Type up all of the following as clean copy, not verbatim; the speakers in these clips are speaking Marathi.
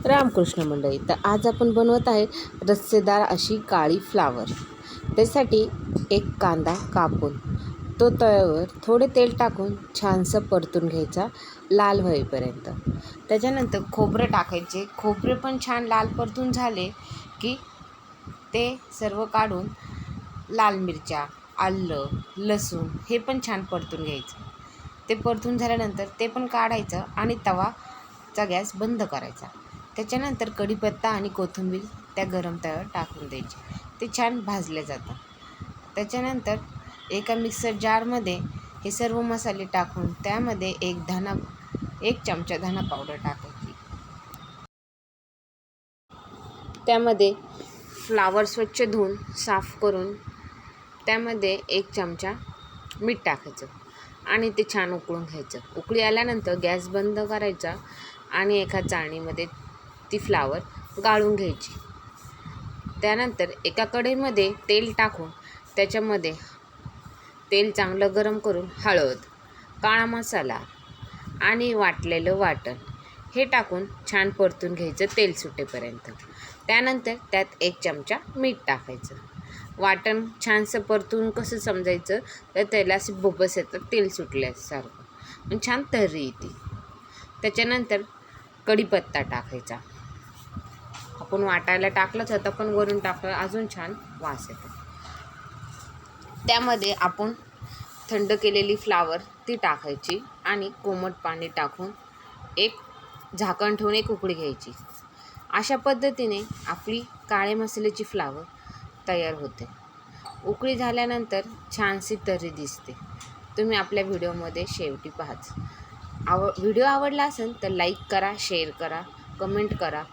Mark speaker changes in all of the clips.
Speaker 1: रामकृष्ण मंडळी. तर आज आपण बनवत आहे रस्सेदार अशी काळी फ्लावर. त्यासाठी एक कांदा कापून तो तव्यावर थोडे तेल टाकून छानसं परतून घ्यायचा लाल होईपर्यंत. त्याच्यानंतर खोबरं टाकायचे. खोबरे पण छान लाल परतून झाले की ते सर्व काढून लाल मिरच्या, आलं, लसूण हे पण छान परतून घ्यायचं. ते परतून झाल्यानंतर ते पण काढायचं आणि तवाचा गॅस बंद करायचा. त्याच्यानंतर कढीपत्ता आणि कोथिंबीर त्या गरम तव्यावर टाकून द्यायची. ते छान भाजले जातात. त्याच्यानंतर एका मिक्सर जारमध्ये हे सर्व मसाले टाकून त्यामध्ये एक चमचा धना पावडर टाकायची. त्यामध्ये फ्लावर स्वच्छ धुवून साफ करून त्यामध्ये 1 चमचा मीठ टाकायचं आणि ते छान उकळून घ्यायचं. उकळी आल्यानंतर गॅस बंद करायचा आणि एका चाळणीमध्ये ती फ्लावर गाळून घ्यायची. त्यानंतर एका कढईमध्ये तेल टाकून त्याच्यामध्ये तेल चांगलं गरम करून हळद, काळा मसाला आणि वाटलेलं वाटण हे टाकून छान परतून घ्यायचं तेल सुटेपर्यंत. त्यानंतर त्यात 1 चमचा मीठ टाकायचं. वाटण छानसं परतून कसं समजायचं तर त्याला असे बुबस येतात तेल सुटल्यासारखं, पण छान तर्री येते. त्याच्यानंतर कढीपत्ता टाकायचा. आपण वाटायला टाकलंच होतं पण वरून टाकलं अजून छान वास येतो. त्यामध्ये आपण थंड केलेली फ्लावर ती टाकायची आणि कोमट पाणी टाकून एक झाकण ठेवून एक उकळी घ्यायची. अशा पद्धतीने आपली काळे मसाल्याची फ्लावर तयार होते. उकळी झाल्यानंतर छानशी तर्री दिसते. तुम्ही आपल्या व्हिडिओमध्ये शेवटी पाहाच. व्हिडिओ आवडला असेल तर लाईक करा, शेअर करा, कमेंट करा,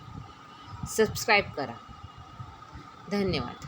Speaker 1: सबस्क्राईब करा. धन्यवाद.